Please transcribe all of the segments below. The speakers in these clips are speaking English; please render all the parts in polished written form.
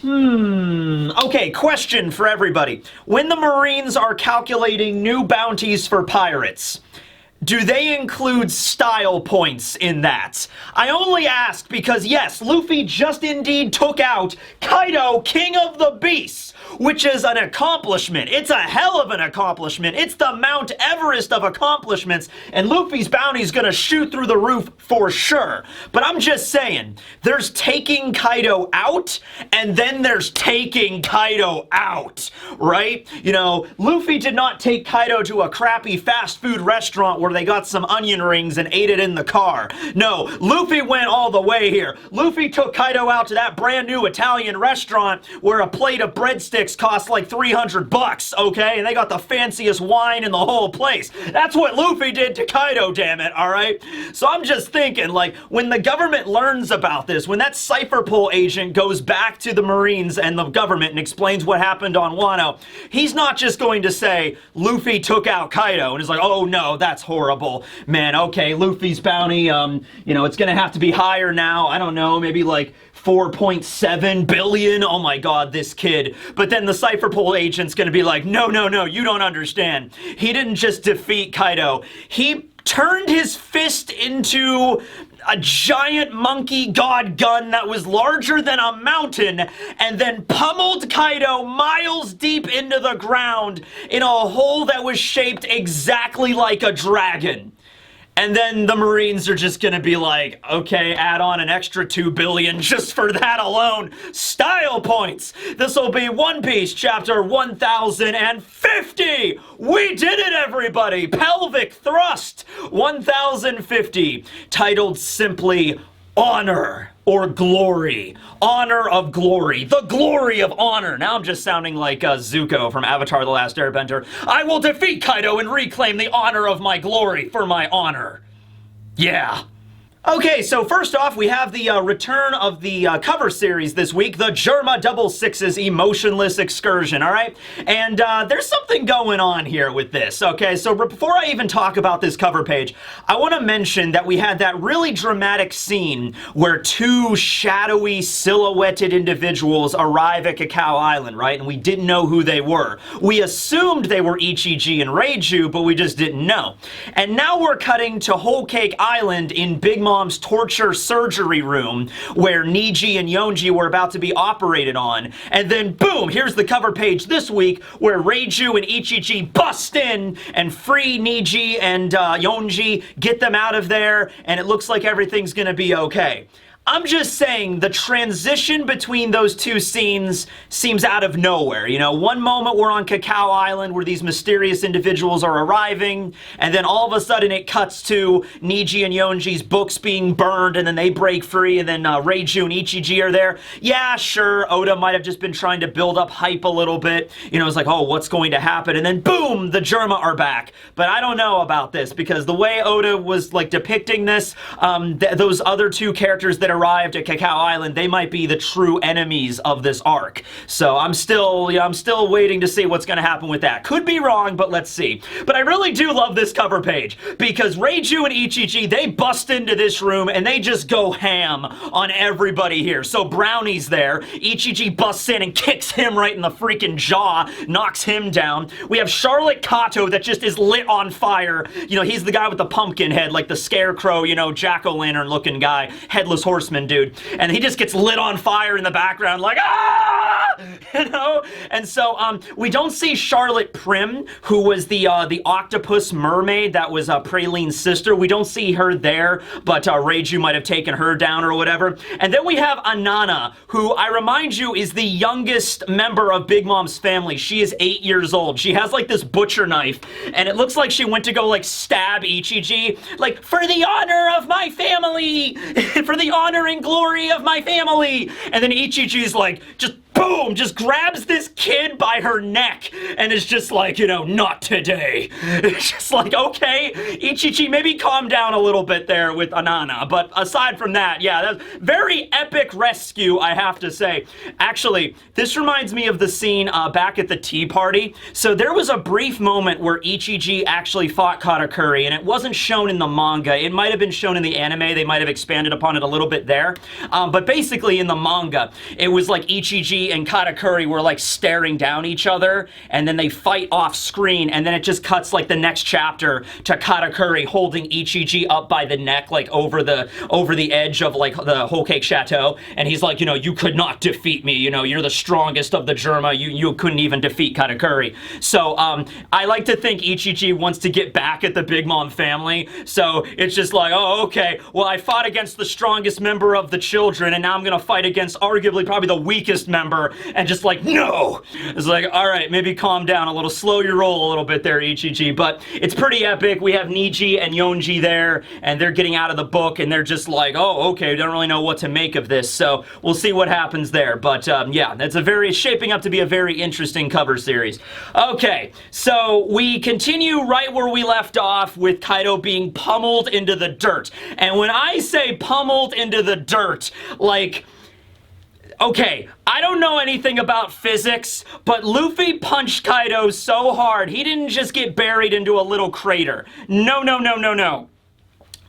Okay, question for everybody. When the Marines are calculating new bounties for pirates, do they include style points in that? I only ask because, yes, Luffy just indeed took out Kaido, King of the Beasts, which is an accomplishment. It's a hell of an accomplishment. It's the Mount Everest of accomplishments, and Luffy's bounty's gonna shoot through the roof for sure. But I'm just saying, there's taking Kaido out, and then there's taking Kaido out, right? You know, Luffy did not take Kaido to a crappy fast food restaurant where they got some onion rings and ate it in the car. No, Luffy went all the way here. Luffy took Kaido out to that brand new Italian restaurant where a plate of breadsticks cost like 300 bucks, okay? And they got the fanciest wine in the whole place. That's what Luffy did to Kaido, damn it, all right? So I'm just thinking, like, when the government learns about this, when that Cypher Pole agent goes back to the Marines and the government and explains what happened on Wano, he's not just going to say, Luffy took out Kaido, and is like, oh no, that's horrible. Man, okay, Luffy's bounty, you know, it's gonna have to be higher now. I don't know, maybe like 4.7 billion. Oh my god, this kid. But then the Cypher Pole agent's gonna be like, no, no, no, you don't understand. He didn't just defeat Kaido. He turned his fist into a giant monkey god gun that was larger than a mountain and then pummeled Kaido miles deep into the ground in a hole that was shaped exactly like a dragon. And then the Marines are just gonna be like, okay, add on an extra 2 billion just for that alone. Style points! This'll be One Piece chapter 1050! We did it, everybody! Pelvic thrust 1050, titled simply Honor or Glory. Honor of Glory. The glory of honor. Now I'm just sounding like Zuko from Avatar The Last Airbender. I will defeat Kaido and reclaim the honor of my glory for my honor. Yeah. Okay, so first off, we have the return of the cover series this week, the Germa Double Sixes Emotionless Excursion, all right? And there's something going on here with this, okay? So before I even talk about this cover page, I want to mention that we had that really dramatic scene where two shadowy, silhouetted individuals arrive at Cacao Island, right? And we didn't know who they were. We assumed they were Ichiji and Reiju, but we just didn't know. And now we're cutting to Whole Cake Island in Big Mom's torture surgery room where Niji and Yonji were about to be operated on. And then boom, here's the cover page this week where Reiju and Ichiji bust in and free Niji and Yonji, get them out of there, and it looks like everything's gonna be okay. I'm just saying the transition between those two scenes seems out of nowhere. You know, one moment we're on Cacao Island where these mysterious individuals are arriving, and then all of a sudden it cuts to Niji and Yonji's books being burned, and then they break free, and then Reiju and Ichiji are there. Yeah, sure, Oda might have just been trying to build up hype a little bit. You know, it's like, oh, what's going to happen? And then boom, the Germa are back. But I don't know about this, because the way Oda was like depicting this, those other two characters that arrived at Cacao Island, they might be the true enemies of this arc. So I'm still waiting to see what's going to happen with that. Could be wrong, but let's see. But I really do love this cover page because Reiju and Ichiji, they bust into this room and they just go ham on everybody here. So Brownie's there. Ichiji busts in and kicks him right in the freaking jaw, knocks him down. We have Charlotte Kato that just is lit on fire. You know, he's the guy with the pumpkin head, like the scarecrow, you know, jack-o'-lantern looking guy, headless horseman dude, and he just gets lit on fire in the background like, ah, you know? And so we don't see Charlotte Prim, who was the octopus mermaid that was Praline's sister. We don't see her there, but Reiju might have taken her down or whatever. And then we have Anana, who I remind you is the youngest member of Big Mom's family. She is 8 years old. She has like this butcher knife, and it looks like she went to go like stab Ichiji, like, for the honor of my family, for the honor and glory of my family. And then Ichiji's like, just boom, just grabs this kid by her neck and is just like, you know, not today. It's just like, okay, Ichiji, maybe calm down a little bit there with Anana. But aside from that, yeah, that's very epic rescue, I have to say. Actually, this reminds me of the scene back at the tea party. So there was a brief moment where Ichiji actually fought Katakuri, and it wasn't shown in the manga. It might have been shown in the anime. They might have expanded upon it a little bit there. But basically in the manga, it was like Ichiji Ichiji and Katakuri were like staring down each other, and then they fight off screen, and then it just cuts like the next chapter to Katakuri holding Ichiji up by the neck, like over the edge of like the Whole Cake Chateau, and he's like, you know, you could not defeat me, you know, you're the strongest of the Germa, you couldn't even defeat Katakuri. So I like to think Ichiji wants to get back at the Big Mom family, so it's just like, oh, okay, well, I fought against the strongest member of the children, and now I'm gonna fight against arguably probably the weakest member, and just like, no! It's like, alright, maybe calm down a little, slow your roll a little bit there, Ichiji, but it's pretty epic. We have Niji and Yonji there, and they're getting out of the book, and they're just like, oh, okay, don't really know what to make of this, so we'll see what happens there, but yeah, it's shaping up to be a very interesting cover series. Okay, so we continue right where we left off with Kaido being pummeled into the dirt, and when I say pummeled into the dirt, like, okay, I don't know anything about physics, but Luffy punched Kaido so hard, he didn't just get buried into a little crater. No, no, no, no, no.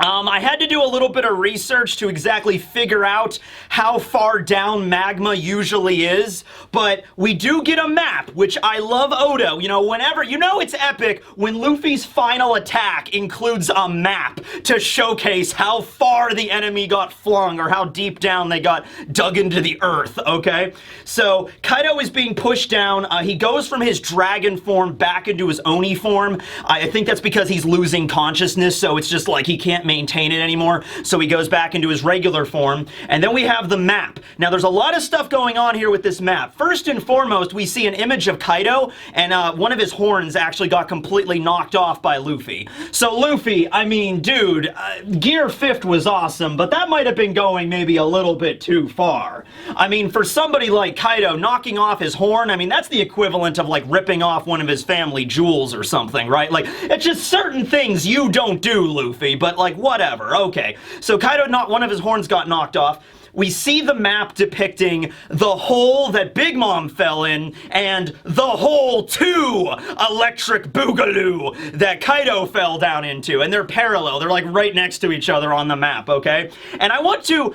I had to do a little bit of research to exactly figure out how far down magma usually is, but we do get a map, which I love Oda. You know, whenever, you know it's epic when Luffy's final attack includes a map to showcase how far the enemy got flung or how deep down they got dug into the earth, okay? So, Kaido is being pushed down. He goes from his dragon form back into his Oni form. I think that's because he's losing consciousness, so it's just like he can't maintain it anymore, so he goes back into his regular form. And then we have the map. Now there's a lot of stuff going on here with this map. First and foremost, we see an image of Kaido, and one of his horns actually got completely knocked off by Luffy. So Luffy, I mean, dude, Gear 5th was awesome, but that might have been going maybe a little bit too far. I mean, for somebody like Kaido, knocking off his horn, I mean, that's the equivalent of like ripping off one of his family jewels or something, right? Like, it's just certain things you don't do, Luffy, but like, whatever, okay. So Kaido, one of his horns got knocked off. We see the map depicting the hole that Big Mom fell in and the hole to Electric Boogaloo that Kaido fell down into, and they're parallel. They're like right next to each other on the map, okay? And I want to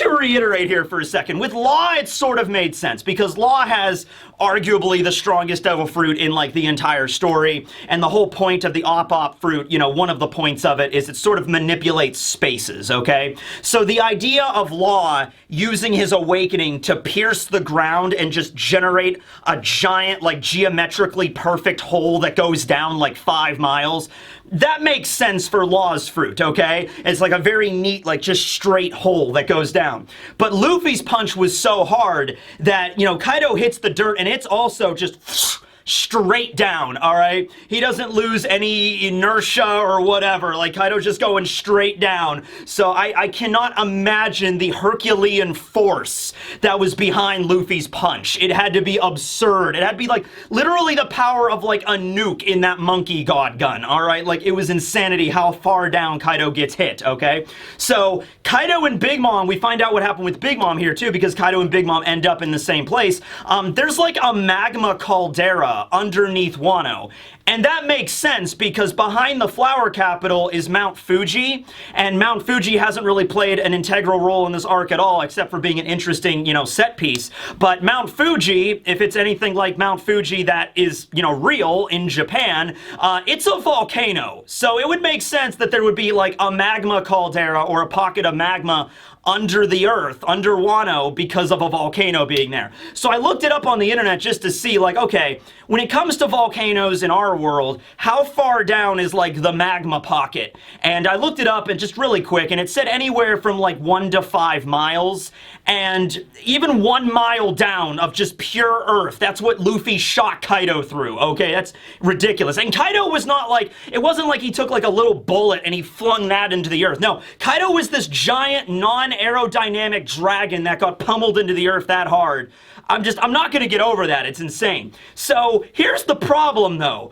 reiterate here for a second. With Law, it sort of made sense because Law has arguably the strongest devil fruit in like the entire story, and the whole point of the Op fruit, you know, one of the points of it is it sort of manipulates spaces, okay? So the idea of Law using his awakening to pierce the ground and just generate a giant, like, geometrically perfect hole that goes down like 5 miles, that makes sense for Law's fruit, okay? It's like a very neat, like, just straight hole that goes down. But Luffy's punch was so hard that, you know, Kaido hits the dirt and it's also just straight down, alright? He doesn't lose any inertia or whatever. Like, Kaido's just going straight down. So I cannot imagine the Herculean force that was behind Luffy's punch. It had to be absurd. It had to be, like, literally the power of, like, a nuke in that monkey god gun, alright? Like, it was insanity how far down Kaido gets hit, okay? So, Kaido and Big Mom, we find out what happened with Big Mom here, too, because Kaido and Big Mom end up in the same place. There's, like, a magma caldera underneath Wano. And that makes sense because behind the flower capital is Mount Fuji, and Mount Fuji hasn't really played an integral role in this arc at all, except for being an interesting, you know, set piece. But Mount Fuji, if it's anything like Mount Fuji that is, you know, real in Japan, it's a volcano. So it would make sense that there would be like a magma caldera or a pocket of magma under the earth, under Wano, because of a volcano being there. So I looked it up on the internet just to see, like, okay, when it comes to volcanoes in our world, how far down is, like, the magma pocket? And I looked it up, and just really quick, and it said anywhere from, like, 1 to 5 miles, and even 1 mile down of just pure earth, that's what Luffy shot Kaido through, okay? That's ridiculous. And Kaido was not, like, it wasn't like he took, like, a little bullet and he flung that into the earth. No, Kaido was this giant, non-aerodynamic dragon that got pummeled into the earth that hard. I'm not gonna get over that. It's insane. So, here's the problem, though.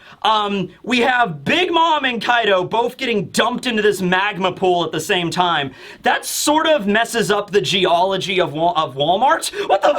We have Big Mom and Kaido both getting dumped into this magma pool at the same time. That sort of messes up the geology of Walmart? What the?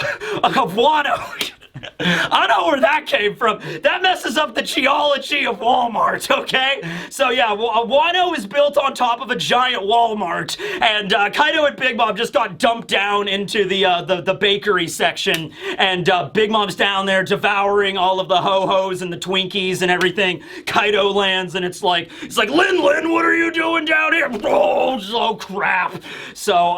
Of Wano. I don't know where that came from. That messes up the geology of Walmart, okay? So yeah, Wano is built on top of a giant Walmart, and Kaido and Big Mom just got dumped down into the bakery section, and Big Mom's down there devouring all of the ho-hos and the Twinkies and everything. Kaido lands, and it's like, Lin, what are you doing down here? Oh crap. So,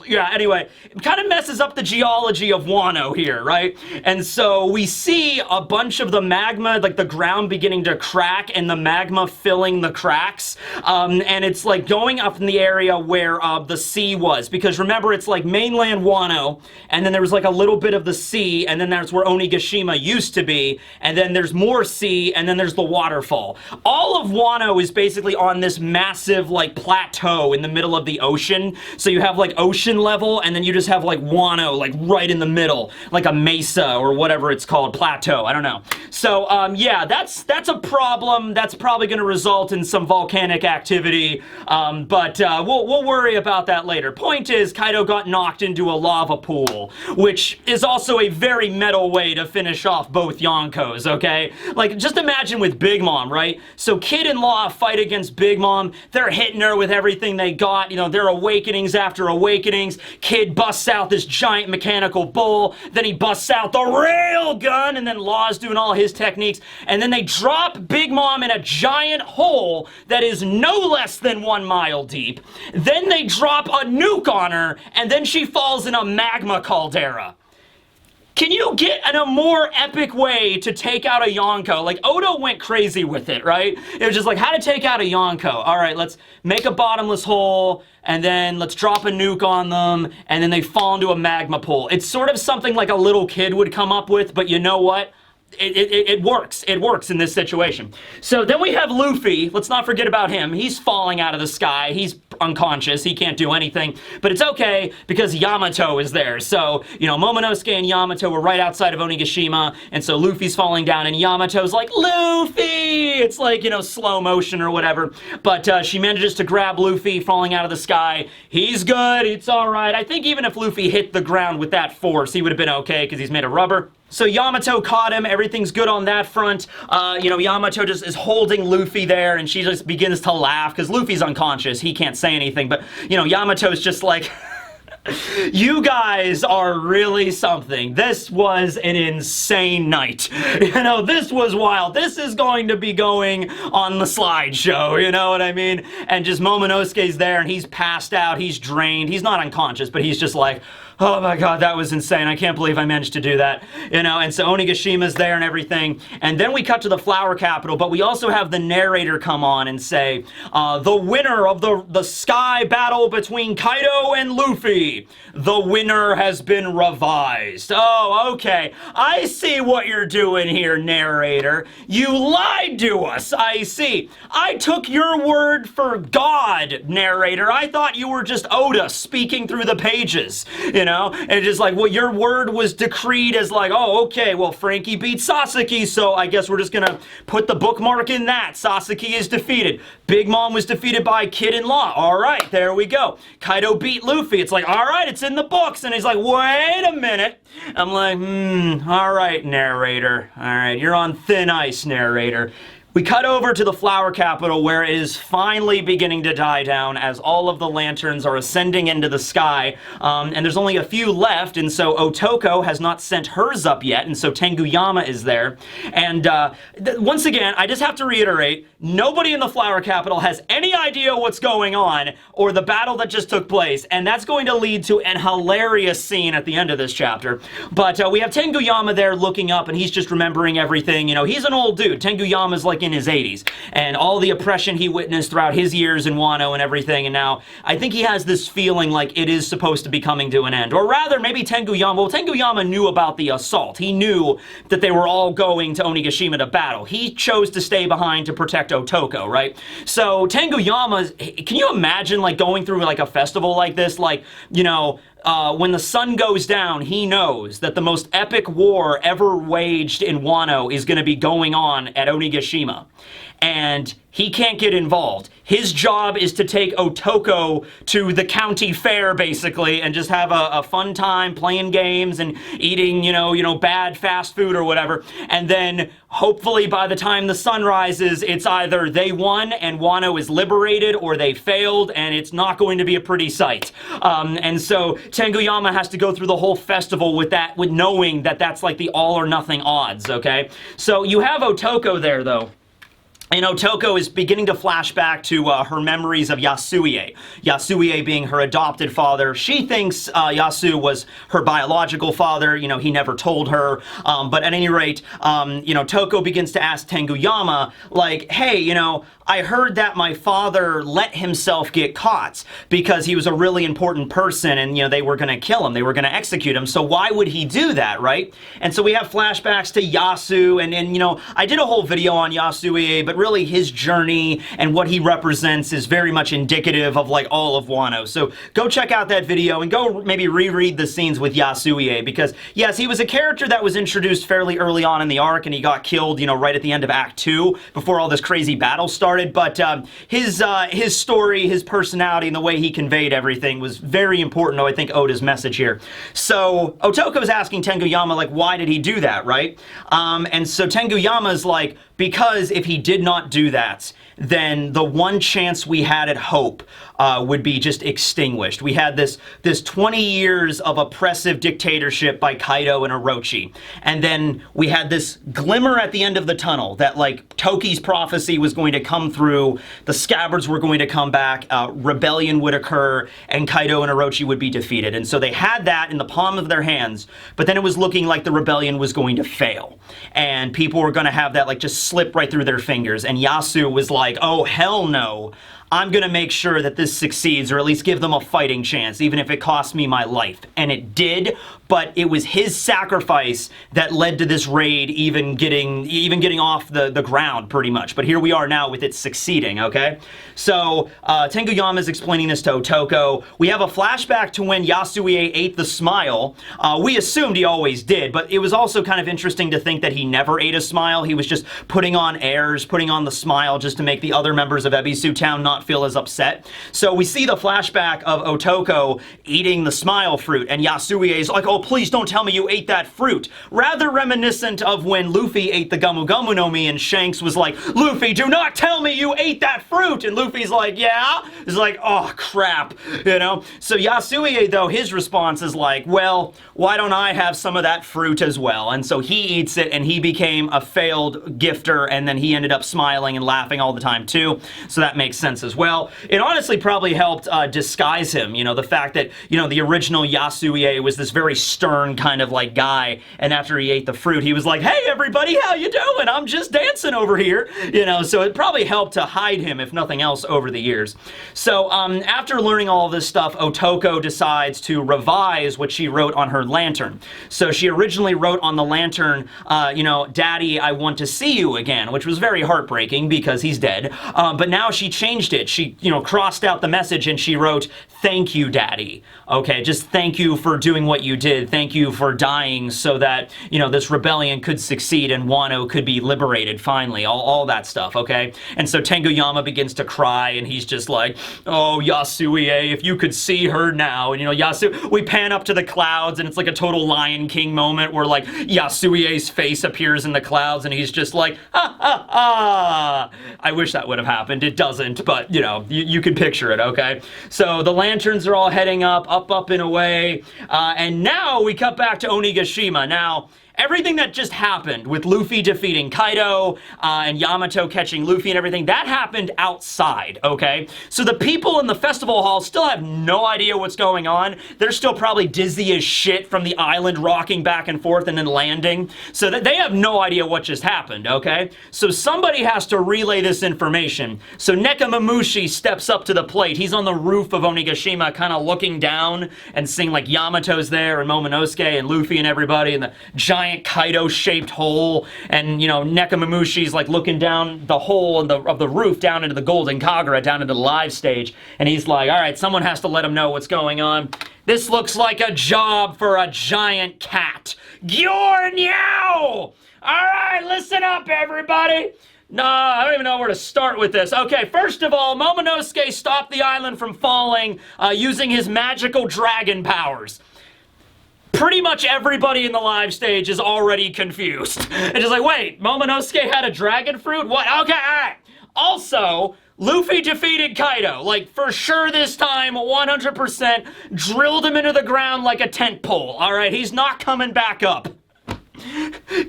yeah, anyway, it kind of messes up the geology of Wano here, right? And so we see a bunch of the magma, like the ground beginning to crack and the magma filling the cracks. And it's like going up in the area where the sea was. Because remember, it's like mainland Wano, and then there was like a little bit of the sea, and then that's where Onigashima used to be, and then there's more sea, and then there's the waterfall. All of Wano is basically on this massive like plateau in the middle of the ocean. So you have like ocean level, and then you just have like Wano like right in the middle, like a mesa or whatever it's called, plateau, I don't know. So yeah, that's a problem. That's probably going to result in some volcanic activity, but we'll worry about that later. Point is, Kaido got knocked into a lava pool, which is also a very metal way to finish off both Yonkos, okay? Like, just imagine with Big Mom, right? So Kid and Law fight against Big Mom. They're hitting her with everything they got. You know, they're awakenings after awakenings. Kid busts out this giant mechanical bull. Then he busts out the rail gun, and then Law's doing all his techniques. And then they drop Big Mom in a giant hole that is no less than 1 mile deep. Then they drop a nuke on her, and then she falls in a magma caldera. Can you get in a more epic way to take out a Yonko? Like, Oda went crazy with it, right? It was just like, how to take out a Yonko. All right, let's make a bottomless hole, and then let's drop a nuke on them, and then they fall into a magma pool. It's sort of something like a little kid would come up with, but you know what? It works. It works in this situation. So then we have Luffy. Let's not forget about him. He's falling out of the sky. He's unconscious. He can't do anything. But it's okay because Yamato is there. So, you know, Momonosuke and Yamato were right outside of Onigashima. And so Luffy's falling down and Yamato's like, Luffy! It's like, you know, slow motion or whatever. But she manages to grab Luffy falling out of the sky. He's good. It's all right. I think even if Luffy hit the ground with that force, he would have been okay because he's made of rubber. So Yamato caught him, everything's good on that front. You know, Yamato just is holding Luffy there, and she just begins to laugh, because Luffy's unconscious, he can't say anything, but, you know, Yamato's just like, you guys are really something. This was an insane night. You know, this was wild. This is going to be going on the slideshow, you know what I mean? And just Momonosuke's there, and he's passed out, he's drained, he's not unconscious, but he's just like, oh my god, that was insane. I can't believe I managed to do that. You know, and so Onigashima's there and everything. And then we cut to the Flower Capital, but we also have the narrator come on and say, the winner of the sky battle between Kaido and Luffy, the winner has been revised. Oh, okay. I see what you're doing here, narrator. You lied to us. I see. I took your word for God, narrator. I thought you were just Oda speaking through the pages. You know? And just like, well, your word was decreed as like, oh, okay, well, Frankie beat Sasaki, so I guess we're just gonna put the bookmark in that. Sasaki is defeated. Big Mom was defeated by Kid and Law. All right, there we go. Kaido beat Luffy. It's like, all right, it's in the books. And he's like, wait a minute. I'm like, all right, narrator. All right, you're on thin ice, narrator. We cut over to the Flower Capital where it is finally beginning to die down as all of the lanterns are ascending into the sky, and there's only a few left, and so Otoko has not sent hers up yet, and so Tenguyama is there. And once again, I just have to reiterate, nobody in the Flower Capital has any idea what's going on or the battle that just took place, and that's going to lead to an hilarious scene at the end of this chapter. But we have Tenguyama there looking up, and he's just remembering everything. You know, he's an old dude. Tenguyama's like in his 80s, and all the oppression he witnessed throughout his years in Wano and everything, and now I think he has this feeling like it is supposed to be coming to an end. Or rather, maybe Tenguyama knew about the assault. He knew that they were all going to Onigashima to battle. He chose to stay behind to protect Otoko, right? So Tenguyama, can you imagine like going through like a festival like this? Like, you know, when the sun goes down, he knows that the most epic war ever waged in Wano is going to be going on at Onigashima. And he can't get involved. His job is to take Otoko to the county fair, basically, and just have a fun time playing games and eating, bad fast food or whatever. And then, hopefully, by the time the sun rises, it's either they won and Wano is liberated, or they failed, and it's not going to be a pretty sight. And so Tenguyama has to go through the whole festival with knowing that that's like the all or nothing odds, okay? So you have Otoko there, though. And Otoko is beginning to flash back to her memories of Yasuie. Yasuie being her adopted father. She thinks Yasu was her biological father. He never told her. But at any rate, Toko begins to ask Tenguyama, like, hey, I heard that my father let himself get caught because he was a really important person and, they were going to kill him. They were going to execute him. So why would he do that, right? And so we have flashbacks to Yasu and I did a whole video on Yasuie, but really his journey and what he represents is very much indicative of like all of Wano. So go check out that video and go maybe reread the scenes with Yasuie, because yes, he was a character that was introduced fairly early on in the arc and he got killed, right at the end of Act 2 before all this crazy battle started. But his story, his personality, and the way he conveyed everything was very important to, I think, Oda's message here. So Otoko's asking Tenguyama, like, why did he do that, right? And so Tenguyama's like, because if he did not do that, then the one chance we had at hope would be just extinguished. We had this 20 years of oppressive dictatorship by Kaido and Orochi. And then we had this glimmer at the end of the tunnel that, like, Toki's prophecy was going to come through, the scabbards were going to come back, rebellion would occur, and Kaido and Orochi would be defeated. And so they had that in the palm of their hands, but then it was looking like the rebellion was going to fail. And people were going to have that, like, just slip right through their fingers. And Yasu was like, oh, hell no. I'm going to make sure that this succeeds, or at least give them a fighting chance, even if it costs me my life. And it did, but it was his sacrifice that led to this raid even getting off the ground, pretty much. But here we are now with it succeeding, okay? So, Tenguyama is explaining this to Otoko. We have a flashback to when Yasuie ate the smile. We assumed he always did, but it was also kind of interesting to think that he never ate a smile. He was just putting on airs, putting on the smile just to make the other members of Ebisu Town not feel as upset. So we see the flashback of Otoko eating the smile fruit, and Yasuie is like, oh, please don't tell me you ate that fruit. Rather reminiscent of when Luffy ate the Gamu Gamu no Mi, and Shanks was like, Luffy, do not tell me you ate that fruit! And Luffy's like, yeah? He's like, oh, crap, So Yasuie, though, his response is like, well, why don't I have some of that fruit as well? And so he eats it, and he became a failed gifter, and then he ended up smiling and laughing all the time, too. So that makes sense as well. It honestly probably helped disguise him, the fact that, the original Yasuie was this very stern kind of like guy, and after he ate the fruit, he was like, hey everybody, how you doing? I'm just dancing over here, so it probably helped to hide him, if nothing else, over the years. So after learning all of this stuff, Otoko decides to revise what she wrote on her lantern. So she originally wrote on the lantern, Daddy, I want to see you again, which was very heartbreaking because he's dead, but now she changed it. She, crossed out the message and she wrote, thank you, Daddy. Okay, just thank you for doing what you did. Thank you for dying so that, this rebellion could succeed and Wano could be liberated finally. All that stuff, okay? And so Tenguyama begins to cry and he's just like, oh, Yasuie, if you could see her now. And, we pan up to the clouds and it's like a total Lion King moment where, like, Yasuie's face appears in the clouds and he's just like, ha, ha, ha. I wish that would have happened. It doesn't, but, you can picture it, okay? So the lanterns are all heading up and away, and now we cut back to Onigashima. Now, everything that just happened with Luffy defeating Kaido and Yamato catching Luffy and everything, that happened outside, okay? So the people in the festival hall still have no idea what's going on. They're still probably dizzy as shit from the island rocking back and forth and then landing. So that they have no idea what just happened, okay? So somebody has to relay this information. So Nekamamushi steps up to the plate. He's on the roof of Onigashima kind of looking down and seeing like Yamato's there and Momonosuke and Luffy and everybody and the giant Kaido-shaped hole, and Nekamamushi's like looking down the hole of the roof down into the Golden Kagura, down into the live stage, and he's like, all right, someone has to let him know what's going on. This looks like a job for a giant cat. Gyornyao! All right, listen up, everybody. Nah, I don't even know where to start with this. Okay, first of all, Momonosuke stopped the island from falling using his magical dragon powers. Pretty much everybody in the live stage is already confused. It's just like, wait, Momonosuke had a dragon fruit? What? Okay, alright. Also, Luffy defeated Kaido. Like, for sure this time, 100% drilled him into the ground like a tent pole. Alright, he's not coming back up.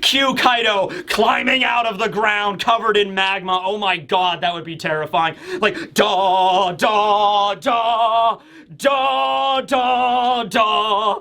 Cue Kaido climbing out of the ground covered in magma. Oh my god, that would be terrifying. Like, da, da, da, da, da, da.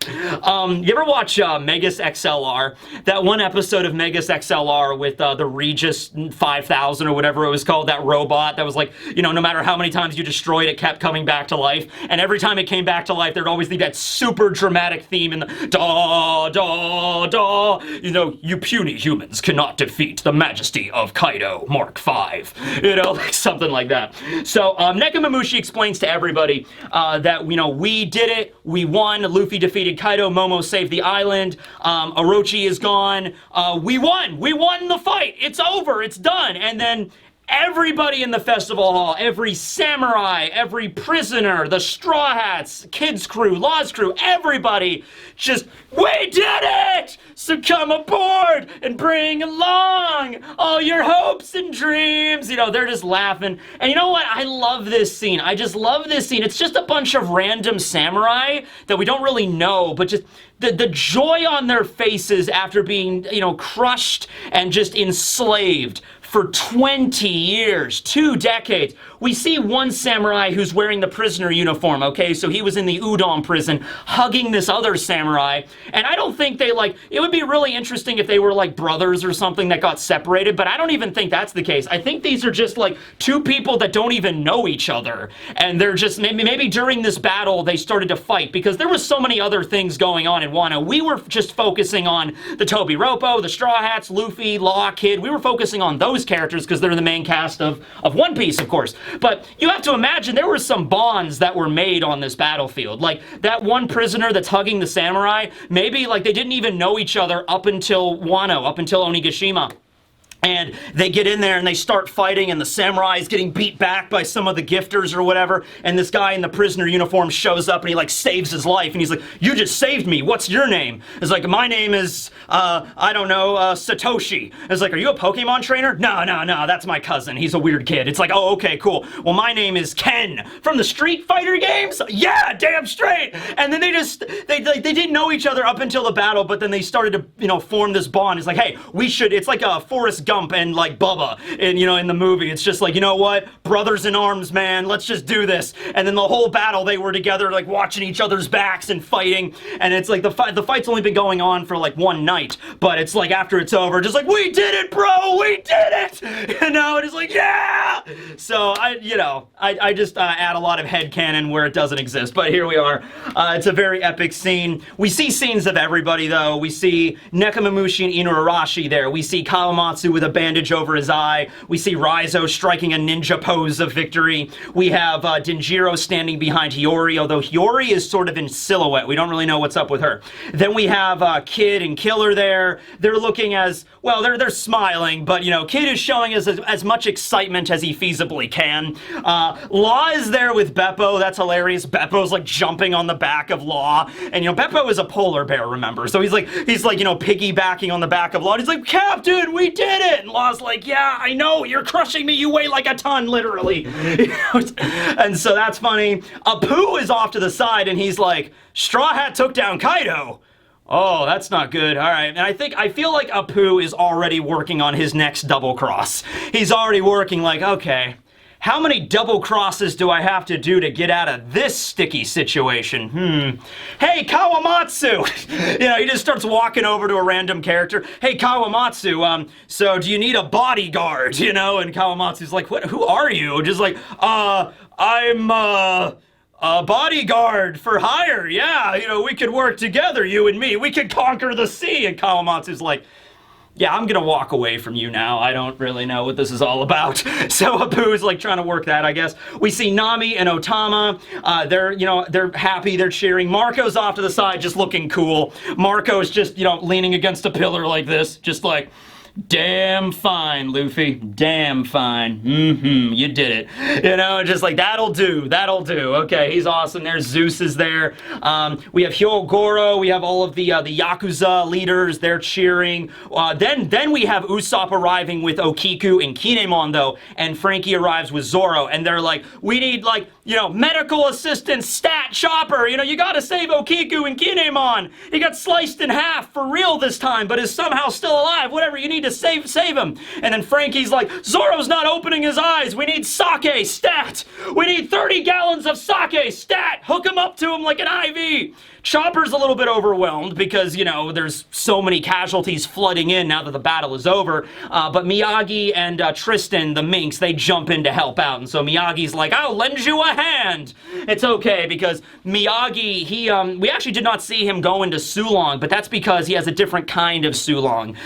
You ever watch Megas XLR? That one episode of Megas XLR with the Regis 5000 or whatever it was called, that robot that was like, you know, no matter how many times you destroyed it, kept coming back to life. And every time it came back to life, there'd always be that super dramatic theme in the da, da, da. You know, you puny humans cannot defeat the majesty of Kaido Mark V. You know, like something like that. So, Nekomamushi explains to everybody that, you know, we did it, we won, Luffy defeated Kaido, Momo saved the island, Orochi is gone, we won the fight, it's over, it's done. And then everybody in the festival hall, every samurai, every prisoner, the Straw Hats, Kids crew, Law's crew, everybody just, we did it! So come aboard and bring along all your hopes and dreams. You know, they're just laughing. And you know what? I love this scene. I just love this scene. It's just a bunch of random samurai that we don't really know, but just the joy on their faces after being, you know, crushed and just enslaved for 20 years, 2 decades. We see one samurai who's wearing the prisoner uniform, okay? So he was in the Udon prison hugging this other samurai. And I don't think they like, it would be really interesting if they were like brothers or something that got separated, but I don't even think that's the case. I think these are just like 2 people that don't even know each other. And they're just, maybe during this battle they started to fight because there was so many other things going on in Wano. We were just focusing on the Toby Roppo, the Straw Hats, Luffy, Law, Kid. We were focusing on those characters because they're the main cast of One Piece, of course. But you have to imagine there were some bonds that were made on this battlefield. Like, that one prisoner that's hugging the samurai, maybe, like, they didn't even know each other up until Wano, up until Onigashima. And they get in there and they start fighting and the samurai is getting beat back by some of the gifters or whatever, and this guy in the prisoner uniform shows up and he like saves his life and he's like, you just saved me, what's your name? It's like, my name is, I don't know, Satoshi. It's like, are you a Pokemon trainer? No, that's my cousin, he's a weird kid. It's like, oh, okay, cool. Well, my name is Ken from the Street Fighter games? Yeah, damn straight! And then they didn't know each other up until the battle, but then they started to, you know, form this bond. It's like, hey, it's like a Forrest Gump and like Bubba in the movie. It's just like, you know what, brothers in arms, man, let's just do this. And then the whole battle they were together like watching each other's backs and fighting, and it's like the fight's only been going on for like 1 night, but it's like after it's over, just like, we did it, bro, we did it, you know. And it's like, yeah. So I just add a lot of headcanon where it doesn't exist, but here we are. It's a very epic scene. We see scenes of everybody though. We see Nekomamushi and Inuarashi there. We see Kawamatsu with a bandage over his eye. We see Raizo striking a ninja pose of victory. We have Denjiro standing behind Hiyori, although Hiyori is sort of in silhouette. We don't really know what's up with her. Then we have Kid and Killer there. They're looking as, well, they're smiling, but, you know, Kid is showing us as much excitement as he feasibly can. Law is there with Beppo. That's hilarious. Beppo's, like, jumping on the back of Law. And, you know, Beppo is a polar bear, remember? So he's like, you know, piggybacking on the back of Law. And he's like, Captain, we did it! And Law's like, yeah, I know, you're crushing me. You weigh like a ton, literally. And so that's funny. Apu is off to the side, and he's like, Straw Hat took down Kaido. Oh, that's not good. All right. And I feel like Apu is already working on his next double cross. He's already working like, okay, how many double crosses do I have to do to get out of this sticky situation? Hey, Kawamatsu! You know, he just starts walking over to a random character. Hey, Kawamatsu, so do you need a bodyguard? You know, and Kawamatsu's like, what? Who are you? Just like, I'm, a bodyguard for hire, yeah, you know, we could work together, you and me, we could conquer the sea. And Kawamatsu's like, yeah, I'm gonna walk away from you now. I don't really know what this is all about. So Apu's like trying to work that, I guess. We see Nami and Otama. They're happy, they're cheering. Marco's off to the side, just looking cool. Marco's just, you know, leaning against a pillar like this, just like, Damn fine, Luffy. Damn fine. Mm-hmm. You did it. You know, just like, that'll do. That'll do. Okay, he's awesome. There's Zeus is there. We have Hyogoro. We have all of the Yakuza leaders. They're cheering. Then we have Usopp arriving with Okiku and Kinemon, though, and Frankie arrives with Zoro, and they're like, we need, like, you know, medical assistance, stat, chopper. You know, you gotta save Okiku and Kinemon. He got sliced in half for real this time, but is somehow still alive. Whatever, you need to save him. And then Frankie's like, Zoro's not opening his eyes. We need sake, stat. We need 30 gallons of sake, stat. Hook him up to him like an IV. Chopper's a little bit overwhelmed because, you know, there's so many casualties flooding in now that the battle is over. But Miyagi and Tristan, the minks, they jump in to help out. And so Miyagi's like, I'll lend you a hand. It's okay because Miyagi, we actually did not see him go into Sulong, but that's because he has a different kind of Sulong.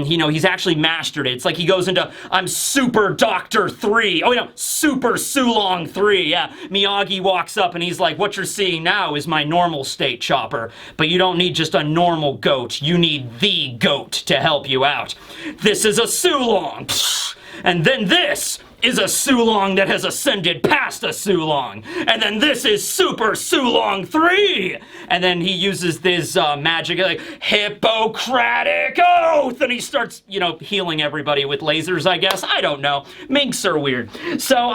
You know, he's actually mastered it. It's like he goes into, I'm Super Doctor 3. Oh, no, Super Sulong 3. Yeah, Miyagi walks up and he's like, what you're seeing now is my normal state, Chopper. But you don't need just a normal goat. You need the goat to help you out. This is a Sulong. And then this is a Sulong that has ascended past a Sulong. And then this is Super Sulong 3. And then he uses this magic, like, Hippocratic Oath. And he starts, you know, healing everybody with lasers, I guess. I don't know. Minks are weird. So,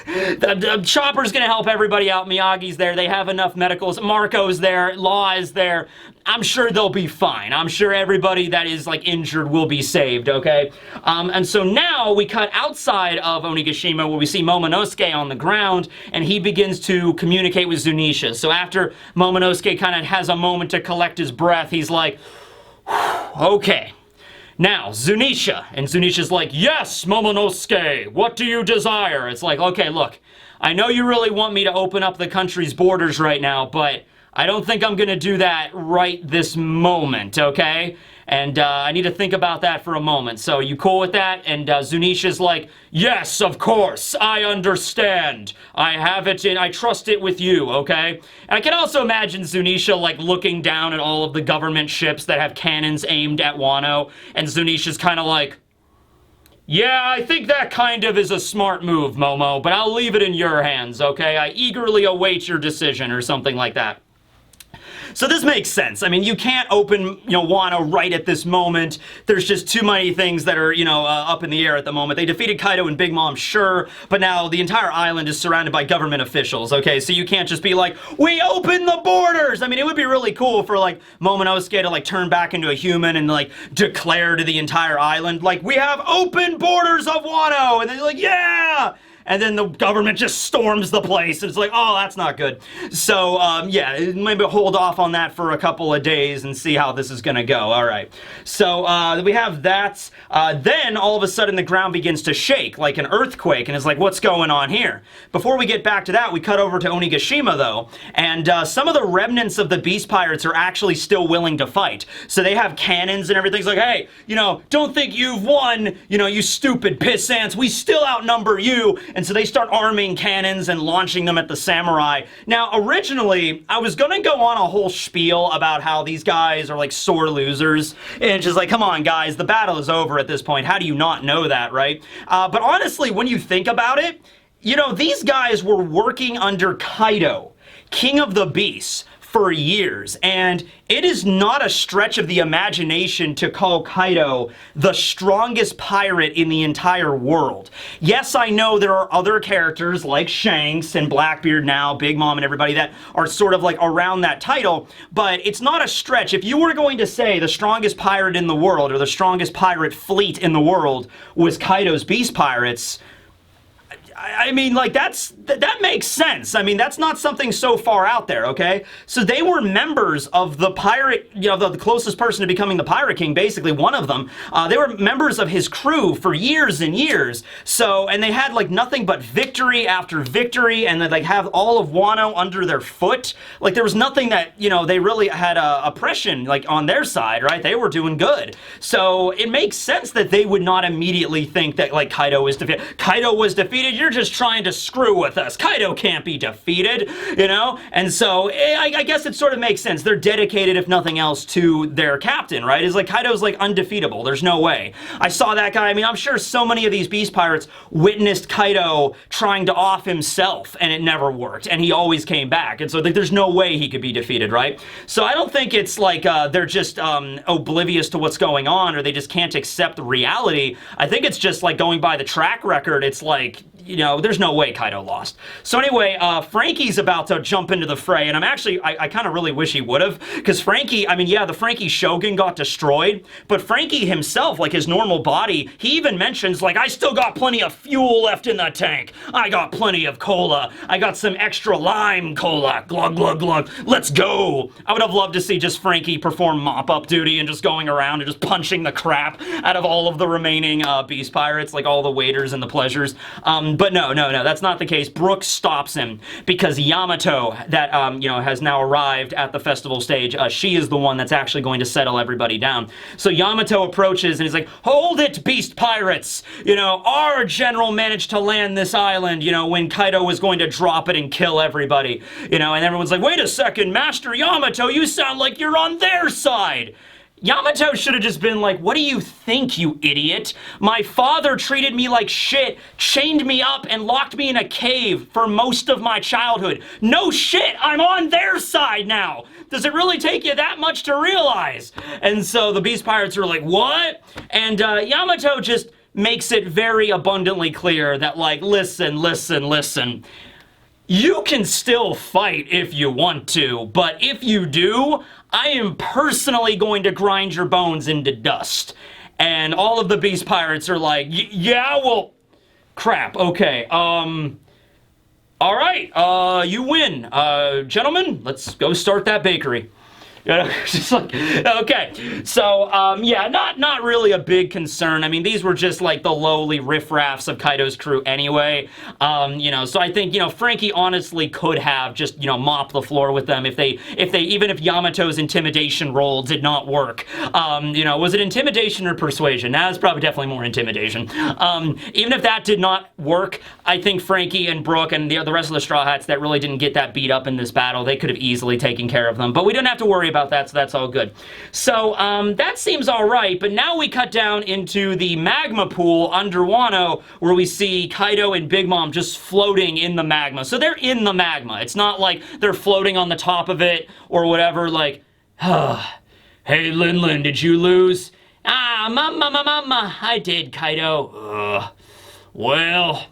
the Chopper's gonna help everybody out. Miyagi's there. They have enough medicals. Marco's there. Law is there. I'm sure they'll be fine. I'm sure everybody that is, like, injured will be saved, okay? And so now we cut outside of Onigashima where we see Momonosuke on the ground, and he begins to communicate with Zunisha. So after Momonosuke kind of has a moment to collect his breath, he's like, okay. Now, Zunisha. And Zunisha's like, yes, Momonosuke, what do you desire? It's like, okay, look, I know you really want me to open up the country's borders right now, but I don't think I'm gonna do that right this moment, okay? And I need to think about that for a moment. So you cool with that? And Zunisha's like, yes, of course, I understand. I have it in, I trust it with you, okay? And I can also imagine Zunisha, like, looking down at all of the government ships that have cannons aimed at Wano, and Zunisha's kind of like, yeah, I think that kind of is a smart move, Momo, but I'll leave it in your hands, okay? I eagerly await your decision, or something like that. So this makes sense. I mean, you can't open, you know, Wano right at this moment. There's just too many things that are, you know, up in the air at the moment. They defeated Kaido and Big Mom, sure, but now the entire island is surrounded by government officials, okay? So you can't just be like, we open the borders! I mean, it would be really cool for, like, Momonosuke to, like, turn back into a human and, like, declare to the entire island, like, we have open borders of Wano! And they're like, yeah! And then the government just storms the place. And it's like, oh, that's not good. So, yeah, maybe hold off on that for a couple of days and see how this is gonna go. All right. So, we have that. Then, all of a sudden, the ground begins to shake, like an earthquake. And it's like, what's going on here? Before we get back to that, we cut over to Onigashima, though. And some of the remnants of the Beast Pirates are actually still willing to fight. So they have cannons and everything. It's like, hey, you know, don't think you've won, you know, you stupid pissants. We still outnumber you. And so they start arming cannons and launching them at the samurai. Now, originally, I was gonna go on a whole spiel about how these guys are like sore losers. And just like, come on, guys, the battle is over at this point. How do you not know that, right? But honestly, when you think about it, you know, these guys were working under Kaido, King of the Beasts, for years, and it is not a stretch of the imagination to call Kaido the strongest pirate in the entire world. Yes, I know there are other characters like Shanks and Blackbeard now, Big Mom and everybody that are sort of like around that title, but it's not a stretch. If you were going to say the strongest pirate in the world or the strongest pirate fleet in the world was Kaido's Beast Pirates, I mean, like, that makes sense. I mean, that's not something so far out there, okay? So they were members of the pirate, you know, the closest person to becoming the Pirate King, basically, one of them. They were members of his crew for years and years. So, and they had, like, nothing but victory after victory, and they, like, have all of Wano under their foot. Like, there was nothing that, you know, they really had oppression, like, on their side, right? They were doing good. So, it makes sense that they would not immediately think that, like, Kaido was defeated. Kaido was defeated, you're you're just trying to screw with us. Kaido can't be defeated, you know? And so I guess it sort of makes sense. They're dedicated, if nothing else, to their captain, right? It's like Kaido's like undefeatable. There's no way. I saw that guy. I mean, I'm sure so many of these Beast Pirates witnessed Kaido trying to off himself, and it never worked, and he always came back. And so like, there's no way he could be defeated, right? So I don't think it's like they're just oblivious to what's going on, or they just can't accept reality. I think it's just like going by the track record. It's like, you know, there's no way Kaido lost. So anyway, Frankie's about to jump into the fray, and I kind of really wish he would have, because Frankie, I mean, yeah, the Frankie Shogun got destroyed, but Frankie himself, like his normal body, he even mentions, like, I still got plenty of fuel left in the tank. I got plenty of cola. I got some extra lime cola. Glug, glug, glug. Let's go. I would have loved to see just Frankie perform mop-up duty and just going around and just punching the crap out of all of the remaining Beast Pirates, like all the waiters and the pleasures. But no, that's not the case. Brook stops him because Yamato, that, you know, has now arrived at the festival stage, she is the one that's actually going to settle everybody down. So Yamato approaches and he's like, hold it, Beast Pirates! You know, our general managed to land this island, you know, when Kaido was going to drop it and kill everybody. You know, and everyone's like, wait a second, Master Yamato, you sound like you're on their side! Yamato should have just been like, what do you think, you idiot? My father treated me like shit, chained me up, and locked me in a cave for most of my childhood. No shit, I'm on their side now. Does it really take you that much to realize? And so the Beast Pirates are like, what? And Yamato just makes it very abundantly clear that, like, listen. You can still fight if you want to, but if you do, I am personally going to grind your bones into dust. And all of the Beast Pirates are like, yeah, well, crap, okay, all right, you win. Gentlemen, let's go start that bakery. You know, just like, okay, so, yeah, not really a big concern. I mean, these were just, like, the lowly riffraffs of Kaido's crew anyway, you know, so I think, you know, Frankie honestly could have just, you know, mopped the floor with them even if Yamato's intimidation roll did not work. You know, was it intimidation or persuasion? Nah, it's probably definitely more intimidation. Even if that did not work, I think Frankie and Brook and the rest of the Straw Hats that really didn't get that beat up in this battle, they could have easily taken care of them, but we didn't have to worry about that, so that's all good. So, that seems alright, but now we cut down into the magma pool under Wano, where we see Kaido and Big Mom just floating in the magma. So they're in the magma. It's not like they're floating on the top of it, or whatever, like, hey, Lin, did you lose? Ah, mama, I did, Kaido. Well,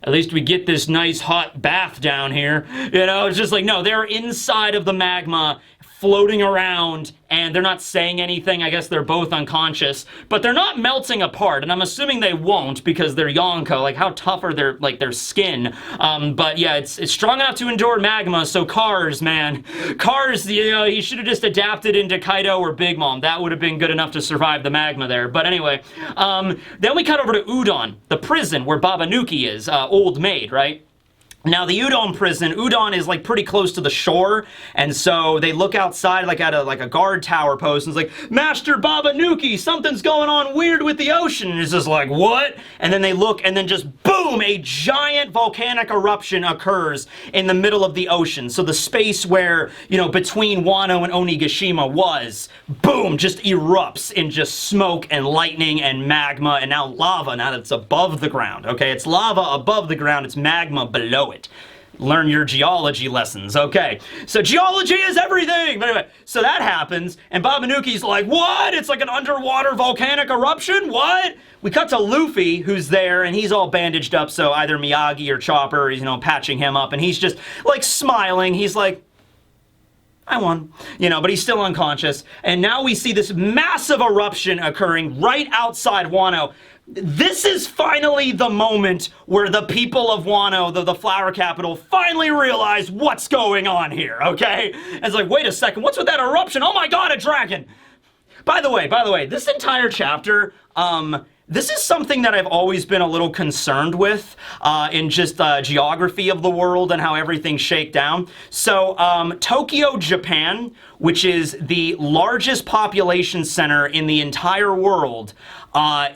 at least we get this nice hot bath down here. You know, it's just like, no, they're inside of the magma, floating around, and they're not saying anything. I guess they're both unconscious, but they're not melting apart, and I'm assuming they won't because they're Yonko. Like, how tough are their skin? But yeah, it's strong enough to endure magma, so Cars, man. Cars, you know, he should have just adapted into Kaido or Big Mom. That would have been good enough to survive the magma there. But anyway, then we cut over to Udon, the prison where Babanuki is, old maid, right? Now, the Udon prison, Udon is, like, pretty close to the shore, and so they look outside, like, at a guard tower post, and it's like, Master Babanuki, something's going on weird with the ocean, and it's just like, what? And then they look, and then just, boom, a giant volcanic eruption occurs in the middle of the ocean. So the space where, you know, between Wano and Onigashima was, boom, just erupts in just smoke and lightning and magma, and now lava, now that it's above the ground, okay? It's lava above the ground, it's magma below it. Learn your geology lessons, okay? So geology is everything! But anyway, so that happens, and Babanuki's like, what? It's like an underwater volcanic eruption? What? We cut to Luffy, who's there, and he's all bandaged up, so either Miyagi or Chopper is, you know, patching him up, and he's just, like, smiling. He's like, I won. You know, but he's still unconscious. And now we see this massive eruption occurring right outside Wano. This is finally the moment where the people of Wano, the flower capital, finally realize what's going on here, okay? And it's like, wait a second, what's with that eruption? Oh my god, a dragon! By the way, this entire chapter, this is something that I've always been a little concerned with in just geography of the world and how everything's shake down. So Tokyo, Japan, which is the largest population center in the entire world,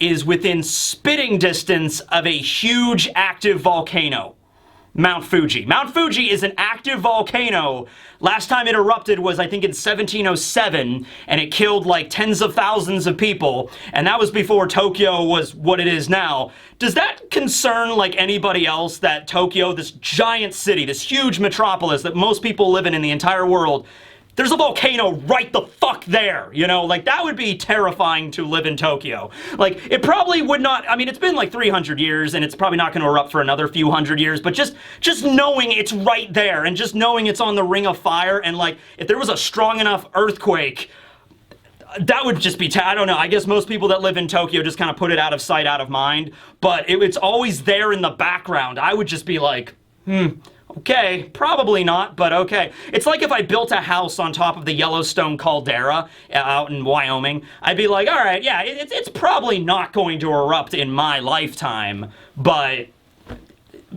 is within spitting distance of a huge active volcano. Mount Fuji. Mount Fuji is an active volcano. Last time it erupted was, I think, in 1707, and it killed like tens of thousands of people, and that was before Tokyo was what it is now. Does that concern like anybody else that Tokyo, this giant city, this huge metropolis that most people live in the entire world, there's a volcano right the fuck there, you know? Like, that would be terrifying to live in Tokyo. Like, it probably would not, I mean, it's been like 300 years, and it's probably not gonna erupt for another few hundred years, but just knowing it's right there, and just knowing it's on the Ring of Fire, and like, if there was a strong enough earthquake, that would just be, I don't know, I guess most people that live in Tokyo just kind of put it out of sight, out of mind, but it's always there in the background. I would just be like, okay, probably not, but okay. It's like if I built a house on top of the Yellowstone caldera out in Wyoming, I'd be like, all right, yeah, it's probably not going to erupt in my lifetime, but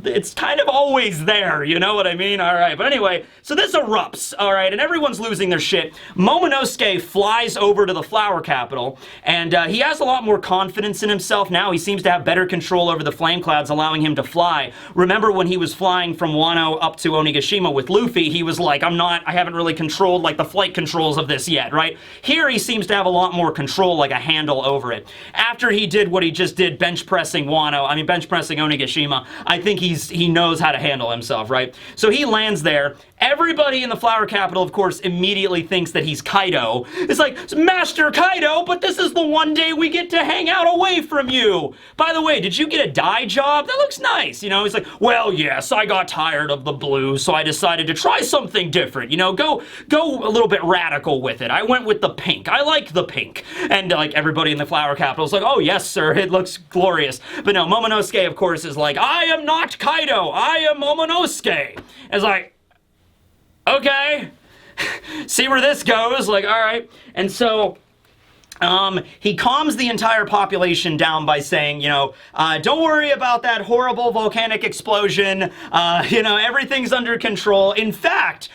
it's kind of always there, you know what I mean? All right, but anyway, so this erupts, all right, and everyone's losing their shit. Momonosuke flies over to the flower capital, and he has a lot more confidence in himself now. He seems to have better control over the flame clouds, allowing him to fly. Remember when he was flying from Wano up to Onigashima with Luffy, he was like, I haven't really controlled like the flight controls of this yet, right? Here he seems to have a lot more control, like a handle over it. After he did what he just did, bench pressing Onigashima, I think he knows how to handle himself, right? So he lands there. Everybody in the flower capital, of course, immediately thinks that he's Kaido. It's like, Master Kaido, but this is the one day we get to hang out away from you. By the way, did you get a dye job? That looks nice. You know, he's like, well, yes, I got tired of the blue, so I decided to try something different. You know, go a little bit radical with it. I went with the pink. I like the pink. And like everybody in the flower capital is like, oh, yes, sir, it looks glorious. But no, Momonosuke, of course, is like, I am not Kaido. I am Momonosuke. It's like, okay, see where this goes, like, all right. And so he calms the entire population down by saying, you know, don't worry about that horrible volcanic explosion. You know, everything's under control. In fact,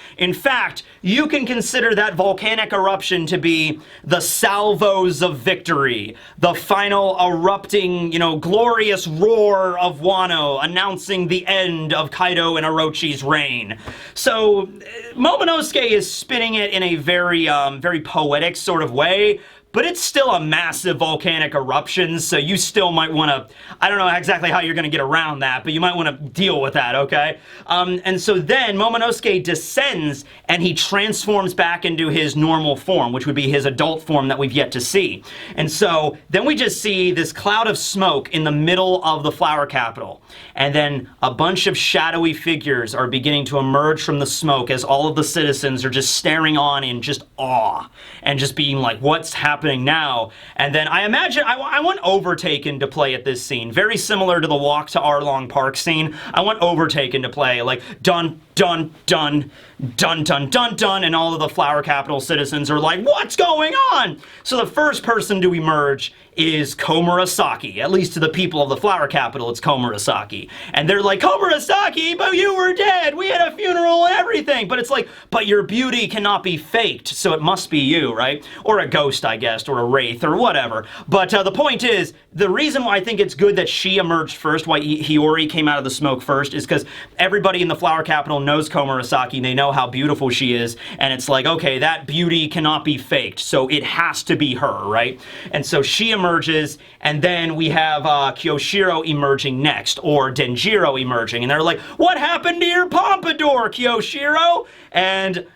you can consider that volcanic eruption to be the salvos of victory, the final erupting, you know, glorious roar of Wano, announcing the end of Kaido and Orochi's reign. So Momonosuke is spinning it in a very, very poetic sort of way. But it's still a massive volcanic eruption, so you still might want to, I don't know exactly how you're going to get around that, but you might want to deal with that, okay? And so then Momonosuke descends, and he transforms back into his normal form, which would be his adult form that we've yet to see. And so then we just see this cloud of smoke in the middle of the flower capital. And then a bunch of shadowy figures are beginning to emerge from the smoke as all of the citizens are just staring on in just awe and just being like, what's happening now? And then I imagine, I want Overtaken to play at this scene, very similar to the Walk to Arlong Park scene. I want Overtaken to play, like, dun, dun, dun, dun, dun, dun, dun, and all of the flower capital citizens are like, what's going on? So the first person to emerge is Komurasaki. At least to the people of the flower capital, it's Komurasaki. And they're like, Komurasaki, but you were dead. We had a funeral and everything. But it's like, but your beauty cannot be faked, so it must be you, right? Or a ghost, I guess, or a wraith, or whatever. But the point is, the reason why I think it's good that she emerged first, why Hiyori came out of the smoke first, is because everybody in the flower capital knows Komurasaki. They know how beautiful she is. And it's like, okay, that beauty cannot be faked, so it has to be her, right? And so she emerges, and then we have Kyoshiro emerging next, or Denjiro emerging, and they're like, what happened to your pompadour, Kyoshiro? And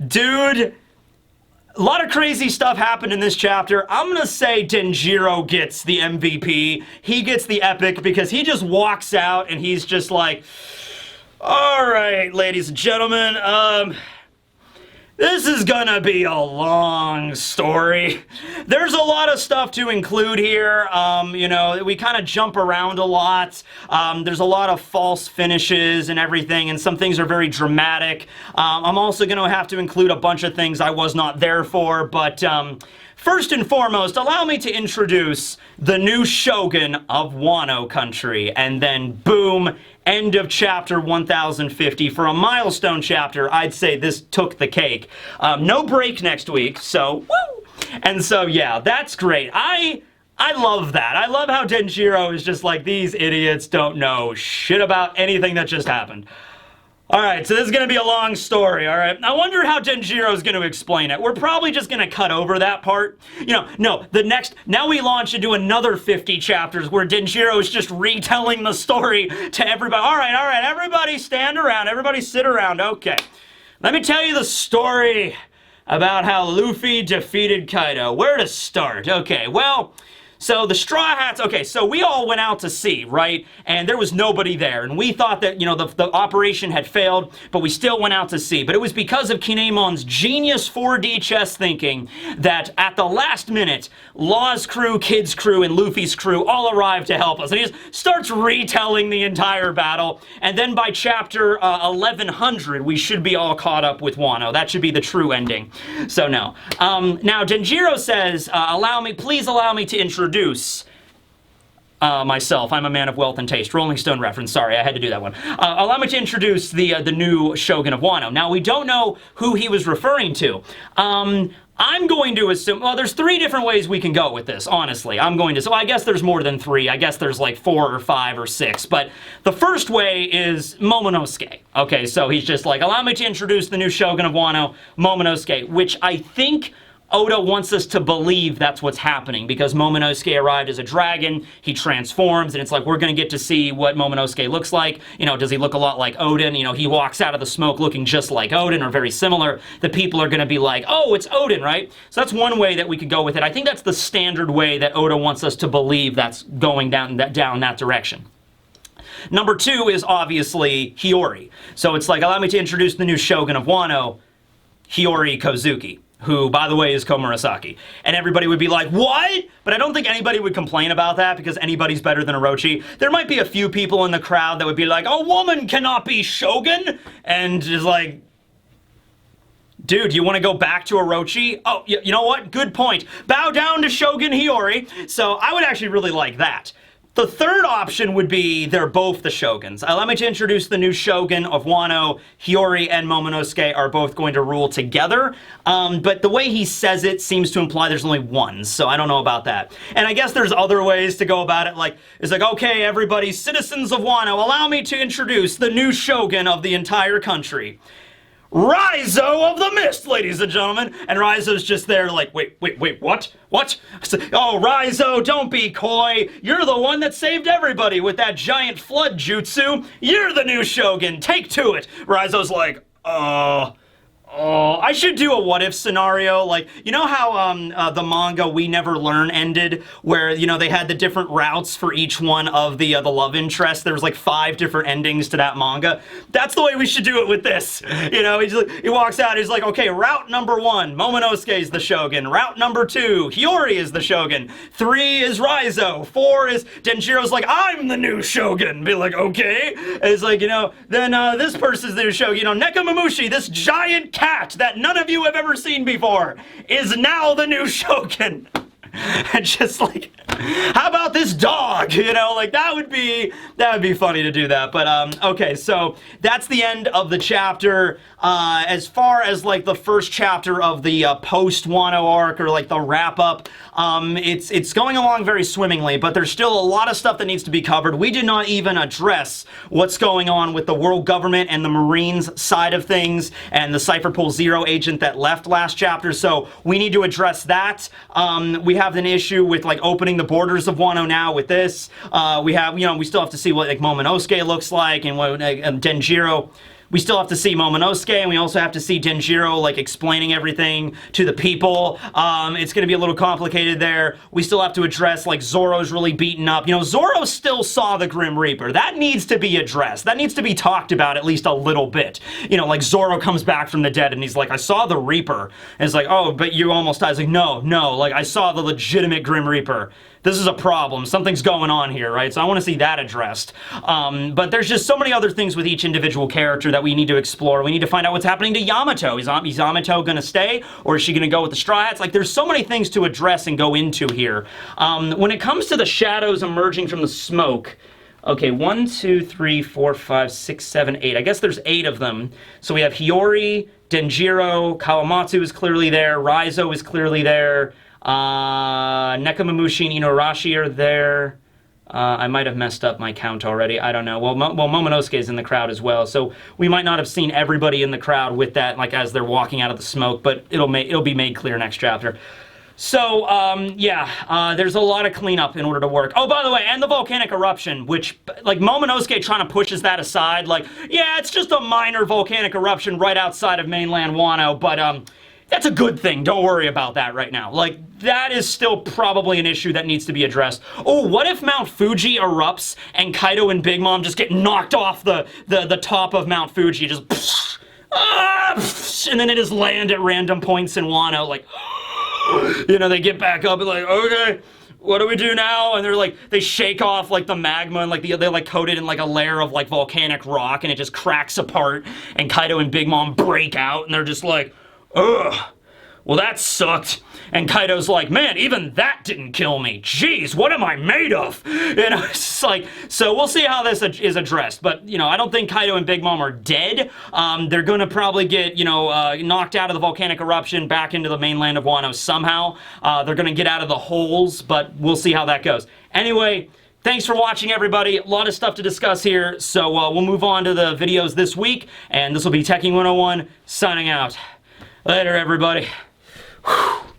dude, a lot of crazy stuff happened in this chapter. I'm gonna say Denjiro gets the MVP. He gets the epic because he just walks out and he's just like, all right, ladies and gentlemen, this is gonna be a long story. There's a lot of stuff to include here. You know, we kind of jump around a lot. There's a lot of false finishes and everything, and some things are very dramatic. I'm also gonna have to include a bunch of things I was not there for, but first and foremost, allow me to introduce the new shogun of Wano country, and then boom, end of chapter 1050. For a milestone chapter, I'd say this took the cake. No break next week, so woo! And so yeah, that's great. I love that. I love how Denjiro is just like, these idiots don't know shit about anything that just happened. Alright, so this is going to be a long story, alright? I wonder how Denjiro is going to explain it. We're probably just going to cut over that part. No, now we launch into another 50 chapters where Denjiro is just retelling the story to everybody. Alright, everybody stand around, everybody sit around, okay. Let me tell you the story about how Luffy defeated Kaido. Where to start? Okay, well, so the Straw Hats, okay, so we all went out to sea, right? And there was nobody there. And we thought that, the operation had failed, but we still went out to sea. But it was because of Kinemon's genius 4D chess thinking that at the last minute, Law's crew, Kid's crew, and Luffy's crew all arrived to help us. And he just starts retelling the entire battle. And then by chapter 1100, we should be all caught up with Wano. That should be the true ending. So no. Now, Denjiro says, please allow me to introduce myself. I'm a man of wealth and taste. Rolling Stone reference. Sorry, I had to do that one. Allow me to introduce the new shogun of Wano. Now, we don't know who he was referring to. I'm going to assume, well, there's 3 different ways we can go with this, honestly. So I guess there's more than 3. I guess there's like 4 or 5 or 6. But the first way is Momonosuke. Okay, so he's just like, allow me to introduce the new shogun of Wano, Momonosuke, which I think Oda wants us to believe that's what's happening because Momonosuke arrived as a dragon, he transforms, and it's like we're going to get to see what Momonosuke looks like. Does he look a lot like Odin? He walks out of the smoke looking just like Odin or very similar. The people are going to be like, oh, it's Odin, right? So that's one way that we could go with it. I think that's the standard way that Oda wants us to believe that's going down that direction. Number 2 is obviously Hiyori. So it's like, allow me to introduce the new shogun of Wano, Hiyori Kozuki, who, by the way, is Komurasaki. And everybody would be like, what? But I don't think anybody would complain about that because anybody's better than Orochi. There might be a few people in the crowd that would be like, a woman cannot be shogun? And just like, dude, you want to go back to Orochi? Oh, you know what? Good point. Bow down to Shogun Hiyori. So I would actually really like that. The third option would be they're both the shoguns. Allow me to introduce the new shogun of Wano. Hiyori and Momonosuke are both going to rule together. But the way he says it seems to imply there's only one, so I don't know about that. And I guess there's other ways to go about it. It's like, okay, everybody, citizens of Wano, allow me to introduce the new shogun of the entire country. Raizo of the Mist, ladies and gentlemen. And Raizo's just there like, wait, what? What? Oh, Raizo, don't be coy. You're the one that saved everybody with that giant flood jutsu. You're the new shogun. Take to it. Raizo's like, I should do a what-if scenario. You know how the manga We Never Learn ended, where, they had the different routes for each one of the love interest? There was 5 different endings to that manga. That's the way we should do it with this. He walks out, he's like, okay, route number 1, Momonosuke is the shogun. Route number 2, Hiyori is the shogun. 3 is Raizo. 4 is... Denjiro's like, I'm the new shogun. Be like, okay. And it's like, then this person's the new shogun. Nekomamushi, this giant cat that none of you have ever seen before is now the new shogun. And just like, how about this dog? That would be funny to do that. But okay, so that's the end of the chapter. As far as the first chapter of the post Wano arc, or the wrap up, it's going along very swimmingly, but there's still a lot of stuff that needs to be covered. We did not even address what's going on with the world government and the Marines side of things, and the Cypher Pool Zero agent that left last chapter, so we need to address that. We have an issue with opening the borders of Wano now with this. We still have to see what Momonosuke looks like, and what Denjiro. We still have to see Momonosuke, and we also have to see Denjiro, explaining everything to the people. It's going to be a little complicated there. We still have to address, Zoro's really beaten up. Zoro still saw the Grim Reaper. That needs to be addressed. That needs to be talked about at least a little bit. Zoro comes back from the dead, and he's like, I saw the Reaper. And it's like, oh, but you almost died. It's like, no, I saw the legitimate Grim Reaper. this is a problem. Something's going on here, right? So I want to see that addressed. But there's just so many other things with each individual character that we need to explore. We need to find out what's happening to Yamato. Is Yamato going to stay, or is she going to go with the Straw Hats? Like, there's so many things to address and go into here. When it comes to the shadows emerging from the smoke, okay, 1, 2, 3, 4, 5, 6, 7, 8. I guess there's 8 of them. So we have Hiyori, Denjiro, Kawamatsu is clearly there, Raizo is clearly there, Nekomamushi and Inuarashi are there. I might have messed up my count already. I don't know. Well, Momonosuke is in the crowd as well, so we might not have seen everybody in the crowd with that, like, as they're walking out of the smoke, but it'll be made clear next chapter. So, yeah, there's a lot of cleanup in order to work. Oh, by the way, and the volcanic eruption, which, like, Momonosuke trying to pushes that aside, like, yeah, it's just a minor volcanic eruption right outside of mainland Wano, but, that's a good thing. Don't worry about that right now. Like, that is still probably an issue that needs to be addressed. Oh, what if Mount Fuji erupts and Kaido and Big Mom just get knocked off the top of Mount Fuji, just, and then they just land at random points in Wano, like, you know, they get back up and like, okay, what do we do now? And they're like, they shake off like the magma and like they're like coated in like a layer of like volcanic rock and it just cracks apart and Kaido and Big Mom break out and they're just like, ugh, well that sucked. And Kaido's like, man, even that didn't kill me. Jeez, what am I made of? You know, it's just like, so we'll see how this is addressed. But, you know, I don't think Kaido and Big Mom are dead. They're gonna probably get, you know, knocked out of the volcanic eruption back into the mainland of Wano somehow. They're gonna get out of the holes, but we'll see how that goes. Anyway, thanks for watching, everybody. A lot of stuff to discuss here, so we'll move on to the videos this week, and this will be Tekking101 signing out. Later, everybody. Whew.